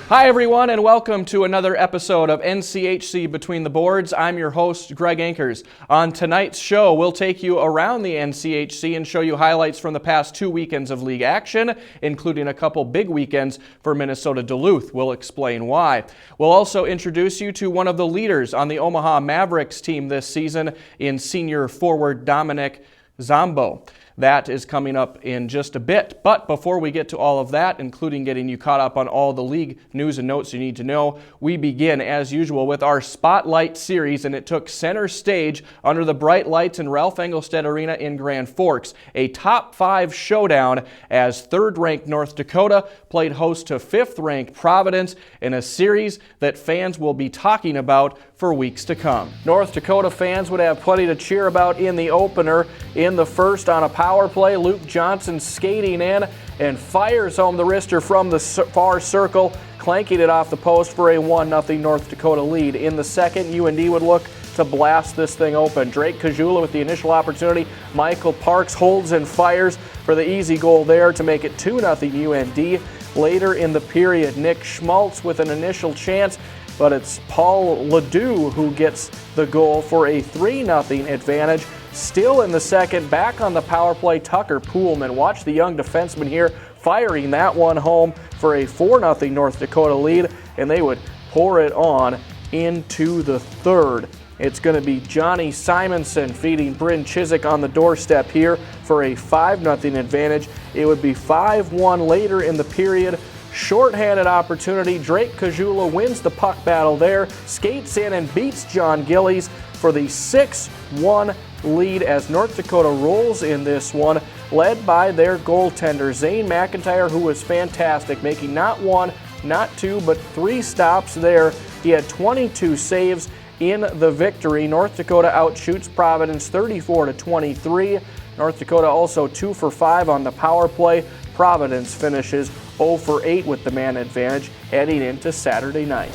Hi everyone, and welcome to another episode of NCHC Between the Boards. I'm your host, Greg Ankers. On tonight's show, we'll take you around the NCHC and show you highlights from the past 2 weekends of league action, including a couple big weekends for Minnesota Duluth. We'll explain why. We'll also introduce you to one of the leaders on the Omaha Mavericks team this season in Senior Forward Dominic Zombo. That is coming up in just a bit. But before we get to all of that, including getting you caught up on all the league news and notes you need to know, we begin, as usual, with our Spotlight series, and it took center stage under the bright lights in Ralph Engelstad Arena in Grand Forks. A top 5 showdown as third-ranked North Dakota played host to fifth-ranked Providence in a series that fans will be talking about for weeks to come. North Dakota fans would have plenty to cheer about in the opener. In the first, on a power play, Luke Johnson skating in and fires home the wrister from the far circle, clanking it off the post for a 1-0 North Dakota lead. In the second, UND would look to blast this thing open. Drake Kajula with the initial opportunity. Michael Parks holds and fires for the easy goal there to make it 2-0 UND. Later in the period, Nick Schmaltz with an initial chance, but it's Paul Ledoux who gets the goal for a 3-0 advantage. Still in the second, back on the power play, Tucker Poolman. Watch the young defenseman here firing that one home for a 4-0 North Dakota lead, and they would pour it on into the third. It's going to be Johnny Simonson feeding Bryn Chiswick on the doorstep here for a 5-0 advantage. It would be 5-1 later in the period. Shorthanded opportunity. Drake Kajula wins the puck battle there, skates in and beats John Gillies for the 6-1 lead as North Dakota rolls in this one, led by their goaltender, Zane McIntyre, who was fantastic, making not 1, not 2, but 3 stops there. He had 22 saves in the victory. North Dakota outshoots Providence 34-23. North Dakota also 2 for 5 on the power play. Providence finishes 0 for 8 with the man advantage heading into Saturday night.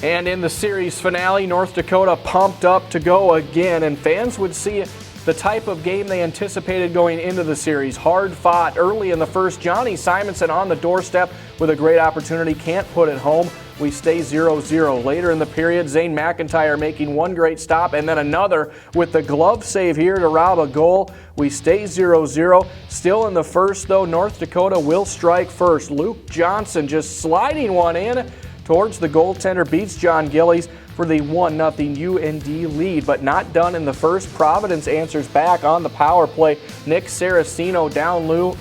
And in the series finale, North Dakota pumped up to go again, and fans would see the type of game they anticipated going into the series. Hard fought early in the first. Johnny Simonson on the doorstep with a great opportunity, can't put it home. We stay 0-0. Later in the period, Zane McIntyre making one great stop and then another with the glove save here to rob a goal. We stay 0-0. Still in the first, though, North Dakota will strike first. Luke Johnson just sliding one in towards the goaltender, beats John Gillies for the 1-0 UND lead, but not done in the first. Providence answers back on the power play. Nick Saraceno down low,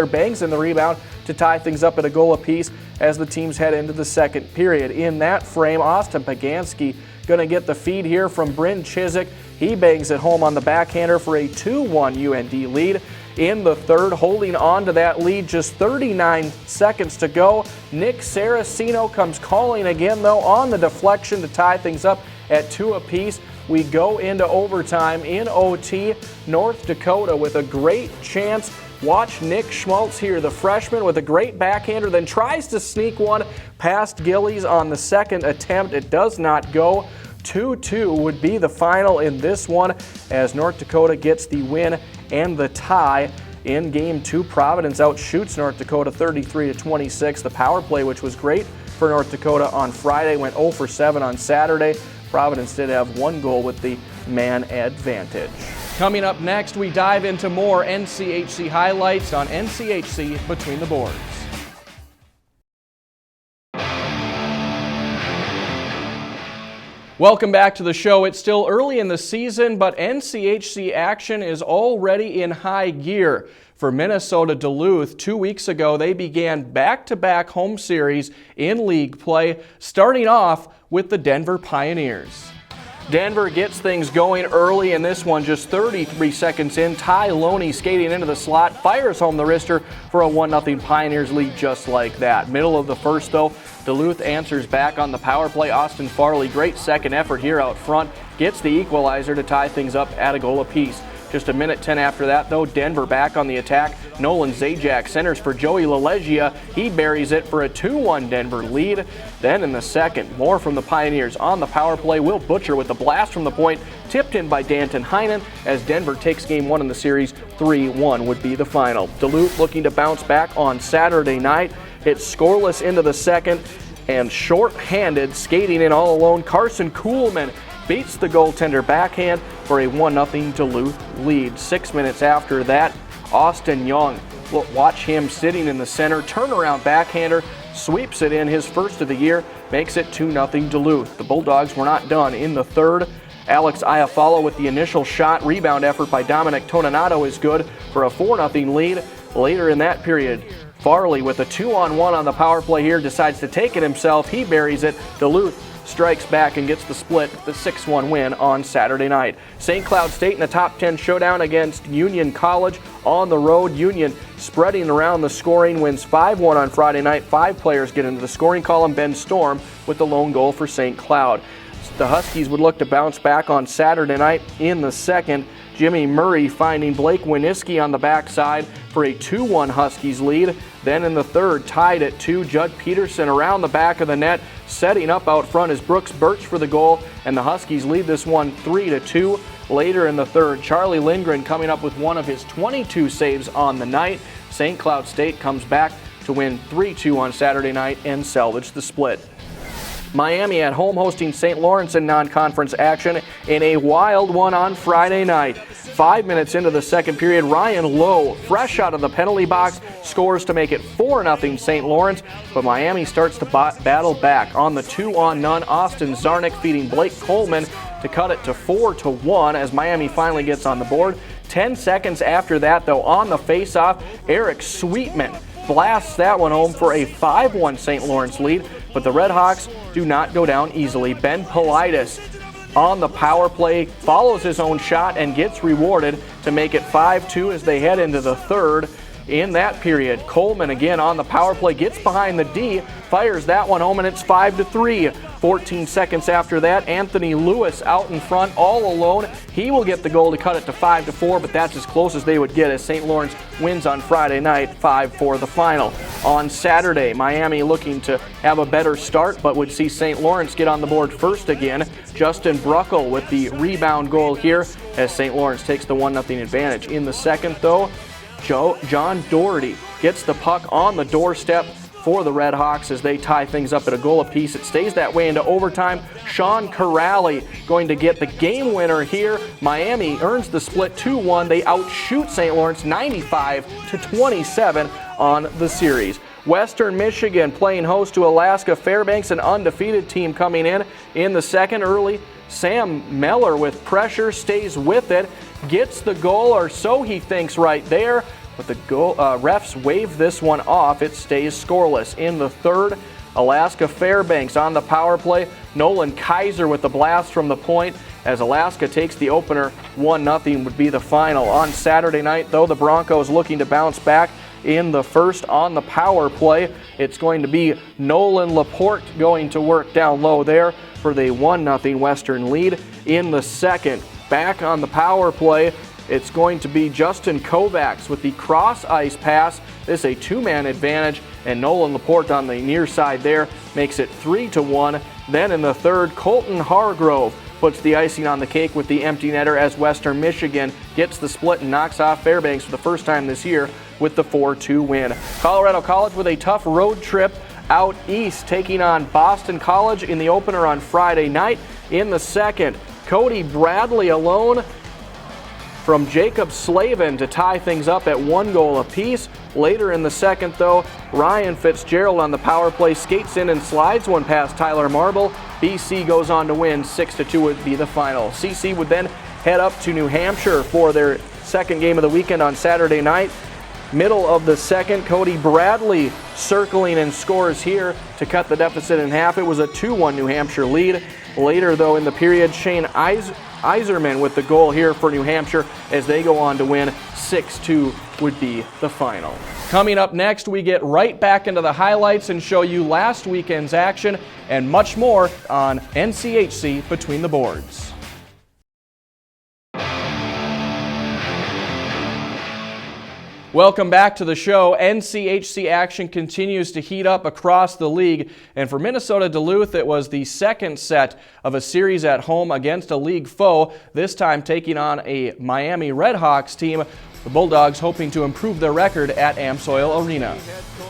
bangs in the rebound to tie things up at a goal apiece as the teams head into the second period. In that frame, Austin Pagansky going to get the feed here from Bryn Chiswick. He bangs it home on the backhander for a 2-1 UND lead. In the third, holding on to that lead, just 39 seconds to go. Nick Saraceno comes calling again, though, on the deflection to tie things up at 2 apiece. We go into overtime in OT. North Dakota with a great chance. Watch Nick Schmaltz here, the freshman, with a great backhander, then tries to sneak one past Gillies on the second attempt. It does not go. 2-2 would be the final in this one as North Dakota gets the win and the tie. In Game 2, Providence outshoots North Dakota 33-26. The power play, which was great for North Dakota on Friday, went 0 for 7 on Saturday. Providence did have 1 goal with the man advantage. Coming up next, we dive into more NCHC highlights on NCHC Between the Boards. Welcome back to the show. It's still early in the season, but NCHC action is already in high gear. For Minnesota Duluth, 2 weeks ago, they began back-to-back home series in league play, starting off with the Denver Pioneers. Denver gets things going early in this one, just 33 seconds in. Ty Loney skating into the slot, fires home the wrister for a 1-0 Pioneers lead just like that. Middle of the first, though, Duluth answers back on the power play. Austin Farley, great second effort here out front, gets the equalizer to tie things up at a goal apiece. Just a minute 10 after that, though, Denver back on the attack. Nolan Zajac centers for Joey LaLeggia. He buries it for a 2-1 Denver lead. Then in the second, more from the Pioneers on the power play. Will Butcher with the blast from the point, tipped in by Danton Heinen as Denver takes Game 1 in the series. 3-1 would be the final. Duluth looking to bounce back on Saturday night. It's scoreless into the second, and short-handed, skating in all alone, Carson Kuhlman beats the goaltender backhand for a 1-0 Duluth lead. 6 minutes after that, Austin Young, watch him sitting in the center, turnaround backhander, sweeps it in, his first of the year, makes it 2-0 Duluth. The Bulldogs were not done in the third. Alex Iafallo with the initial shot. Rebound effort by Dominic Toninato is good for a 4-0 lead. Later in that period, Farley with a 2-on-1 on the power play here decides to take it himself. He buries it. Duluth strikes back and gets the split, the 6-1 win on Saturday night. St. Cloud State in the top 10 showdown against Union College on the road. Union spreading around the scoring, wins 5-1 on Friday night. 5 players get into the scoring column. Ben Storm with the lone goal for St. Cloud. The Huskies would look to bounce back on Saturday night in the second. Jimmy Murray finding Blake Winiski on the backside for a 2-1 Huskies lead. Then in the third, tied at 2, Judd Peterson around the back of the net. Setting up out front is Brooks Birch for the goal, and the Huskies lead this one 3-2. Later in the third, Charlie Lindgren coming up with one of his 22 saves on the night. St. Cloud State comes back to win 3-2 on Saturday night and salvage the split. Miami at home hosting St. Lawrence in non-conference action in a wild one on Friday night. 5 minutes into the second period, Ryan Lowe, fresh out of the penalty box, scores to make it 4-0 St. Lawrence, but Miami starts to battle back. On the 2-on-none, Austin Zarnik feeding Blake Coleman to cut it to 4-1 as Miami finally gets on the board. 10 seconds after that, though, on the face-off, Eric Sweetman blasts that one home for a 5-1 St. Lawrence lead, but the Red Hawks do not go down easily. Ben Politis on the power play follows his own shot and gets rewarded to make it 5-2 as they head into the third. In that period, Coleman again on the power play gets behind the D, fires that one home, and it's 5-3. 14 seconds after that, Anthony Lewis out in front all alone. He will get the goal to cut it to 5-4, but that's as close as they would get as St. Lawrence wins on Friday night 5-4 the final. On Saturday, Miami looking to have a better start, but would see St. Lawrence get on the board first again. Justin Bruckle with the rebound goal here as St. Lawrence takes the 1-0 advantage. In the second, though, John Doherty gets the puck on the doorstep for the Red Hawks as they tie things up at a goal apiece. It stays that way into overtime. Sean Corrali going to get the game winner here. Miami earns the split 2-1. They outshoot St. Lawrence 95-27 on the series. Western Michigan playing host to Alaska Fairbanks, an undefeated team coming in the second early. Sam Meller with pressure stays with it, gets the goal, or so he thinks right there, but the refs wave this one off. It stays scoreless. In the third, Alaska Fairbanks on the power play. Nolan Kaiser with the blast from the point as Alaska takes the opener. 1-0 would be the final. On Saturday night, though, the Broncos looking to bounce back. In the first on the power play, it's going to be Nolan Laporte going to work down low there for the 1-0 Western lead. In the second, back on the power play, it's going to be Justin Kovacs with the cross ice pass. This is a 2-man advantage, and Nolan Laporte on the near side there makes it 3-1. Then in the third, Colton Hargrove puts the icing on the cake with the empty netter as Western Michigan gets the split and knocks off Fairbanks for the first time this year with the 4-2 win. Colorado College with a tough road trip out east, taking on Boston College in the opener on Friday night. In the second, Cody Bradley alone from Jacob Slavin to tie things up at 1 goal apiece. Later in the second, though, Ryan Fitzgerald on the power play skates in and slides one past Tyler Marble. BC goes on to win 6-2 would be the final. CC would then head up to New Hampshire for their second game of the weekend on Saturday night. Middle of the second, Cody Bradley circling and scores here to cut the deficit in half. It was a 2-1 New Hampshire lead. Later, though, in the period, Shane Iserman with the goal here for New Hampshire as they go on to win 6-2 would be the final. Coming up next, we get right back into the highlights and show you last weekend's action and much more on NCHC Between the Boards. Welcome back to the show. NCHC action continues to heat up across the league, and for Minnesota Duluth, it was the second set of a series at home against a league foe, this time taking on a Miami Redhawks team. The Bulldogs hoping to improve their record at Amsoil Arena.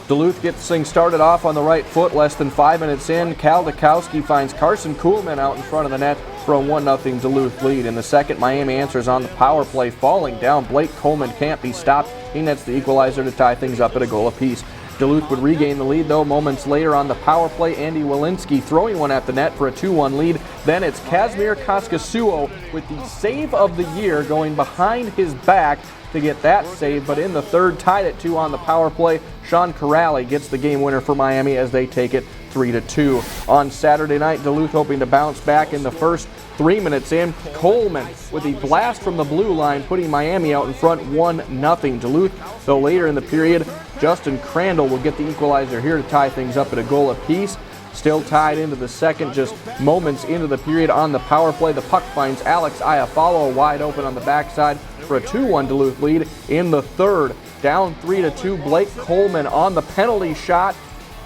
Duluth gets things started off on the right foot less than 5 minutes in. Cal Dukowski finds Carson Kuhlman out in front of the net for a 1-0 Duluth lead. In the second, Miami answers on the power play, falling down. Blake Coleman can't be stopped. He nets the equalizer to tie things up at a goal apiece. Duluth would regain the lead, though, moments later on the power play. Andy Walensky throwing one at the net for a 2-1 lead. Then it's Kazimir Koskasuo with the save of the year, going behind his back to get that save. But in the third, tied at 2 on the power play. Sean Corrali gets the game winner for Miami as they take it 3-2. On Saturday night, Duluth hoping to bounce back in the first 3 minutes in. Coleman with a blast from the blue line, putting Miami out in front 1-0 Duluth. Though later in the period, Justin Crandall will get the equalizer here to tie things up at a goal apiece. Still tied into the second, just moments into the period on the power play. The puck finds Alex Iafallo wide open on the backside for a 2-1 Duluth lead. In the third, down 3-2, Blake Coleman on the penalty shot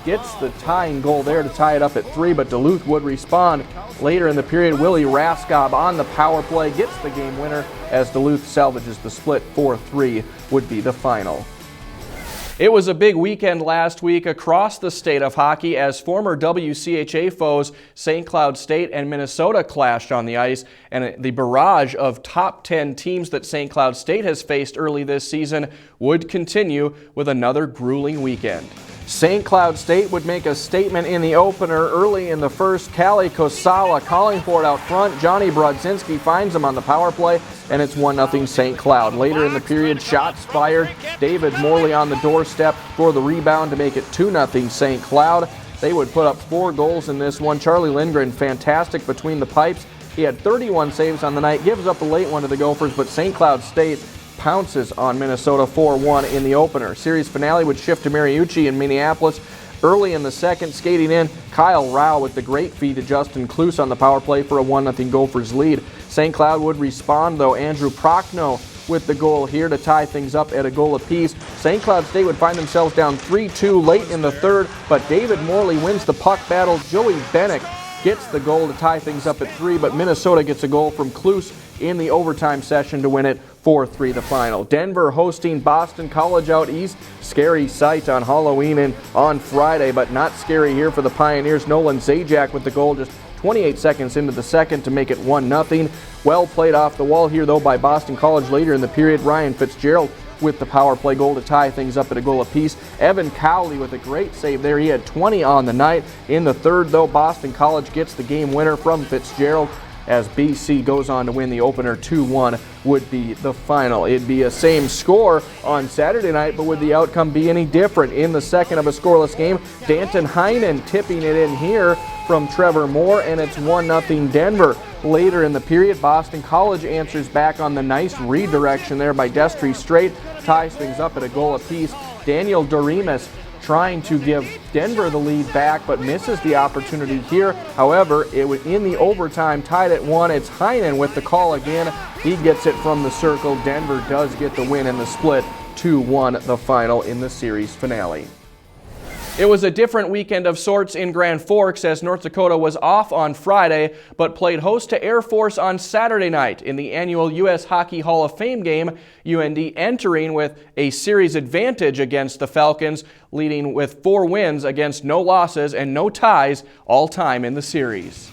gets the tying goal there to tie it up at 3, but Duluth would respond. Later in the period, Willie Raskob on the power play gets the game winner as Duluth salvages the split. 4-3 would be the final. It was a big weekend last week across the state of hockey as former WCHA foes St. Cloud State and Minnesota clashed on the ice, and the barrage of top 10 teams that St. Cloud State has faced early this season would continue with another grueling weekend. St. Cloud State would make a statement in the opener early in the first. Callie Kosawa calling for it out front. Johnny Brodzinski finds him on the power play, and it's 1-0 St. Cloud. Later in the period, shots fired. David Morley on the doorstep for the rebound to make it 2-0 St. Cloud. They would put up 4 goals in this one. Charlie Lindgren, fantastic between the pipes. He had 31 saves on the night, gives up a late one to the Gophers, but St. Cloud State pounces on Minnesota 4-1 in the opener. Series finale would shift to Mariucci in Minneapolis. Early in the second, skating in, Kyle Rao with the great feed to Justin Kluse on the power play for a 1-0 Gophers lead. St. Cloud would respond, though. Andrew Prochnow with the goal here to tie things up at a goal apiece. St. Cloud State would find themselves down 3-2 late in the third, but David Morley wins the puck battle. Joey Bennick gets the goal to tie things up at 3, but Minnesota gets a goal from Kluse in the overtime session to win it 4-3 the final. Denver hosting Boston College out east. Scary sight on Halloween and on Friday, but not scary here for the Pioneers. Nolan Zajac with the goal just 28 seconds into the second to make it 1-0. Well played off the wall here, though, by Boston College later in the period. Ryan Fitzgerald with the power play goal to tie things up at a goal apiece. Evan Cowley with a great save there. He had 20 on the night. In the third, though, Boston College gets the game winner from Fitzgerald as BC goes on to win the opener. 2-1 would be the final. It'd be a same score on Saturday night, but would the outcome be any different? In the second of a scoreless game, Danton Heinen tipping it in here from Trevor Moore, and it's 1-0 Denver. Later in the period, Boston College answers back on the nice redirection there by Destry Strait, ties things up at a goal apiece. Daniel Doremus trying to give Denver the lead back, but misses the opportunity here. However, it was in the overtime, tied at 1. It's Heinen with the call again. He gets it from the circle. Denver does get the win in the split. 2-1 the final in the series finale. It was a different weekend of sorts in Grand Forks as North Dakota was off on Friday but played host to Air Force on Saturday night in the annual U.S. Hockey Hall of Fame game, UND entering with a series advantage against the Falcons, leading with 4 wins against no losses and no ties all time in the series.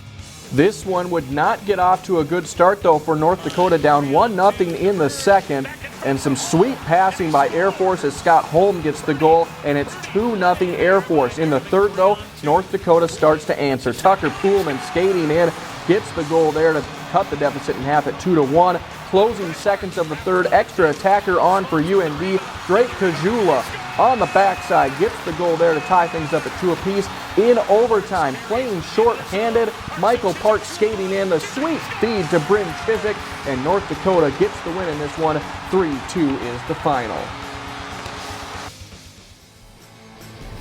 This one would not get off to a good start, though, for North Dakota, down 1-0 in the second. And some sweet passing by Air Force as Scott Holm gets the goal, and it's 2-0 Air Force. In the third, though, North Dakota starts to answer. Tucker Poolman skating in, gets the goal there to cut the deficit in half at 2-1. Closing seconds of the third, extra attacker on for UND. Drake Kajula on the backside gets the goal there to tie things up at 2 apiece. In overtime, playing short-handed, Michael Park skating in, the sweet feed to Bryn Chiswick, and North Dakota gets the win in this one. 3-2 is the final.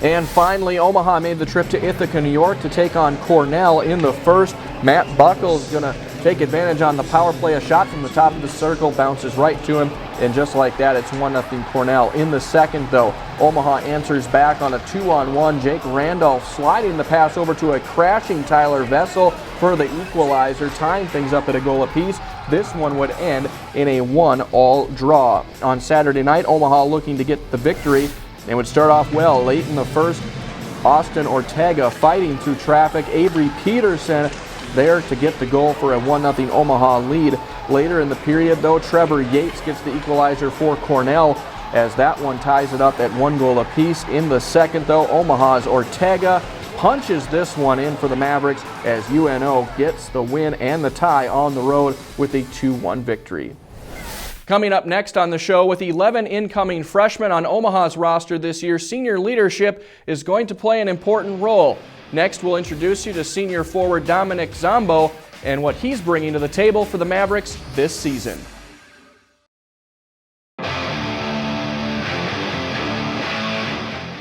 And finally, Omaha made the trip to Ithaca, New York to take on Cornell in the first. Matt Buckles going to take advantage on the power play. A shot from the top of the circle bounces right to him, and just like that, it's 1-0 Cornell. In the second, though, Omaha answers back on a 2-on-1. Jake Randolph sliding the pass over to a crashing Tyler Vessel for the equalizer, tying things up at a goal apiece. This one would end in a 1-all draw. On Saturday night, Omaha looking to get the victory. They would start off well late in the first. Austin Ortega fighting through traffic. Avery Peterson there to get the goal for a 1-0 Omaha lead. Later in the period, though, Trevor Yates gets the equalizer for Cornell as that one ties it up at 1 goal apiece. In the second, though, Omaha's Ortega punches this one in for the Mavericks as UNO gets the win and the tie on the road with a 2-1 victory. Coming up next on the show, with 11 incoming freshmen on Omaha's roster this year, senior leadership is going to play an important role. Next, we'll introduce you to senior forward Dominic Zombo and what he's bringing to the table for the Mavericks this season.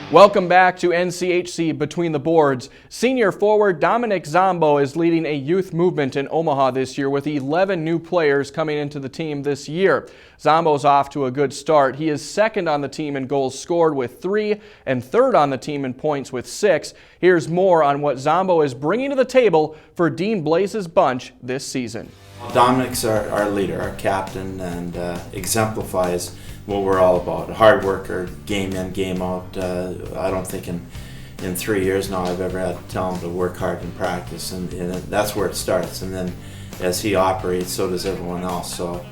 Welcome back to NCHC Between the Boards. Senior forward Dominic Zombo is leading a youth movement in Omaha this year with 11 new players coming into the team this year. Zombo's off to a good start. He is second on the team in goals scored with 3 and third on the team in points with 6. Here's more on what Zombo is bringing to the table for Dean Blaze's bunch this season. Dominic's our leader, our captain, and exemplifies what we're all about. A hard worker, game in, game out. I don't think in 3 years now I've ever had to tell him to work hard in practice, and that's where it starts. And then as he operates, so does everyone else. So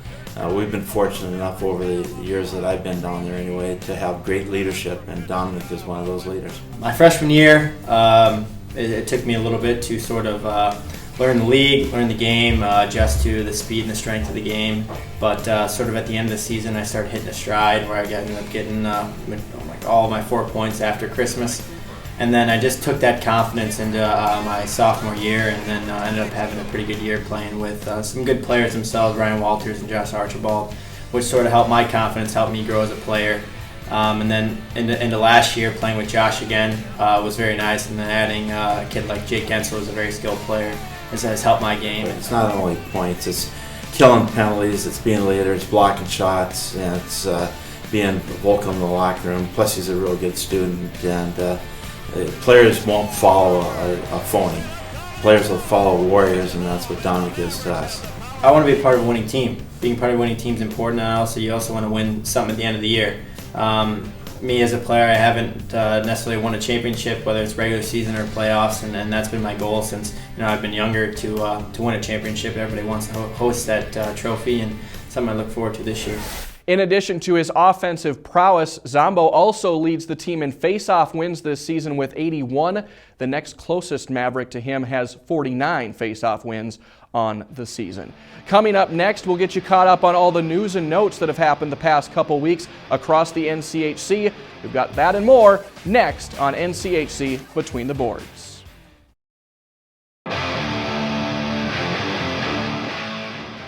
we've been fortunate enough over the years that I've been down there anyway to have great leadership, and Dominic is one of those leaders. My freshman year, it took me a little bit to sort of learn the league, learn the game, adjust to the speed and the strength of the game. But sort of at the end of the season, I started hitting a stride where I ended up getting all of my 4 points after Christmas. And then I just took that confidence into my sophomore year, and then ended up having a pretty good year playing with some good players themselves, Ryan Walters and Josh Archibald, which sort of helped my confidence, helped me grow as a player. And then into last year, playing with Josh again was very nice, and then adding a kid like Jake Gensel, who's a very skilled player, has helped my game. It's not only points, it's killing penalties, it's being a leader, it's blocking shots, and it's being vocal in the locker room. Plus he's a real good student, and players won't follow a phony. Players will follow warriors, and that's what Dominic is to us. I want to be a part of a winning team. Being part of a winning team is important, and you also want to win something at the end of the year. Me as a player, I haven't necessarily won a championship, whether it's regular season or playoffs, and that's been my goal since I've been younger to win a championship. Everybody wants to host that trophy, and something I look forward to this year. In addition to his offensive prowess, Zombo also leads the team in face-off wins this season with 81. The next closest Maverick to him has 49 face-off wins on the season. Coming up next, we'll get you caught up on all the news and notes that have happened the past couple weeks across the NCHC. We've got that and more next on NCHC Between the Boards.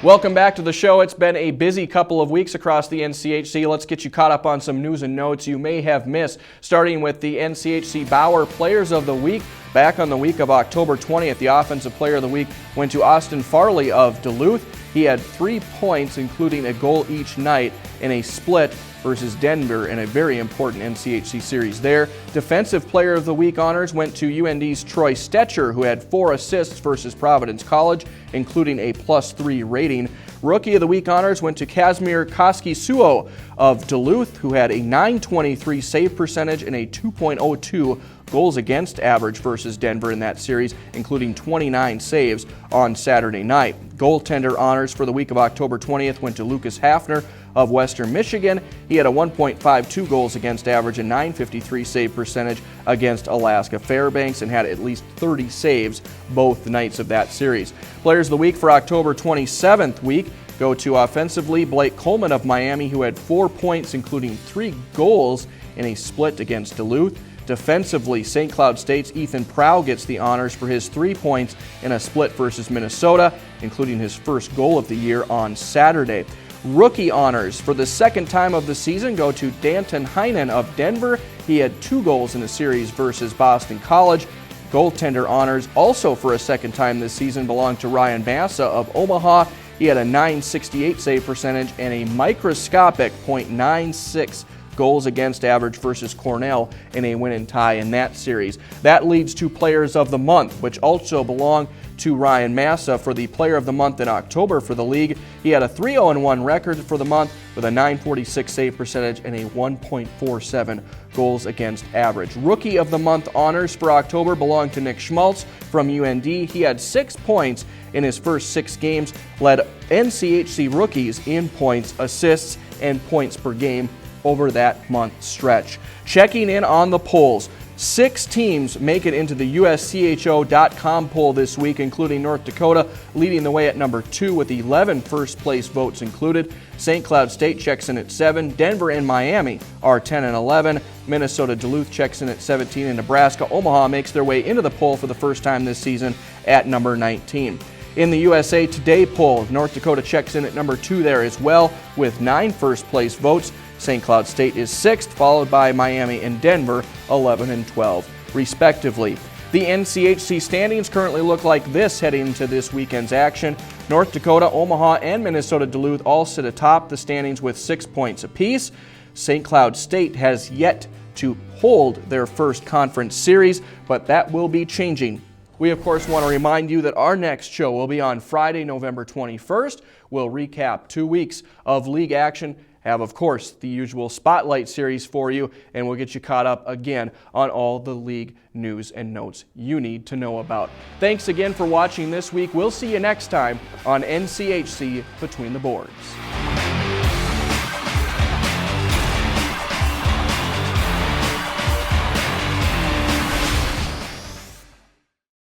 Welcome back to the show. It's been a busy couple of weeks across the NCHC. Let's get you caught up on some news and notes you may have missed, starting with the NCHC Bauer Players of the Week. Back on the week of October 20th, the Offensive Player of the Week went to Austin Farley of Duluth. He had 3 points, including a goal each night in a split versus Denver in a very important NCHC series there. Defensive Player of the Week honors went to UND's Troy Stetcher, who had 4 assists versus Providence College, including a +3 rating. Rookie of the Week honors went to Kazmir Koski-Suo of Duluth, who had a .923 save percentage and a 2.02 goals against average versus Denver in that series, including 29 saves on Saturday night. Goaltender honors for the week of October 20th went to Lucas Hafner of Western Michigan. He had a 1.52 goals against average and .953 save percentage against Alaska Fairbanks and had at least 30 saves both nights of that series. Players of the Week for October 27th week go to offensively Blake Coleman of Miami, who had 4 points, including 3 goals in a split against Duluth. Defensively, St. Cloud State's Ethan Prow gets the honors for his 3 points in a split versus Minnesota, including his first goal of the year on Saturday. Rookie honors for the second time of the season go to Danton Heinen of Denver. He had 2 goals in a series versus Boston College. Goaltender honors also for a second time this season belong to Ryan Massa of Omaha. He had a .968 save percentage and a microscopic .964 goals against average versus Cornell in a win and tie in that series. That leads to Players of the Month, which also belong to Ryan Massa for the Player of the Month in October for the league. He had a 3-0-1 record for the month with a .946 save percentage and a 1.47 goals against average. Rookie of the Month honors for October belong to Nick Schmaltz from UND. He had 6 points in his first 6 games, led NCHC rookies in points, assists, and points per game over that month stretch. Checking in on the polls. 6 teams make it into the USCHO.com poll this week, including North Dakota leading the way at number 2 with 11 first-place votes included. St. Cloud State checks in at 7. Denver and Miami are 10 and 11. Minnesota Duluth checks in at 17. And Nebraska Omaha makes their way into the poll for the first time this season at number 19. In the USA Today poll, North Dakota checks in at number 2 there as well with 9 first-place votes. St. Cloud State is 6th, followed by Miami and Denver, 11 and 12, respectively. The NCHC standings currently look like this heading into this weekend's action. North Dakota, Omaha, and Minnesota Duluth all sit atop the standings with 6 points apiece. St. Cloud State has yet to hold their first conference series, but that will be changing. We, of course, want to remind you that our next show will be on Friday, November 21st. We'll recap 2 weeks of league action, have, of course, the usual Spotlight series for you, and we'll get you caught up again on all the league news and notes you need to know about. Thanks again for watching this week. We'll see you next time on NCHC Between the Boards.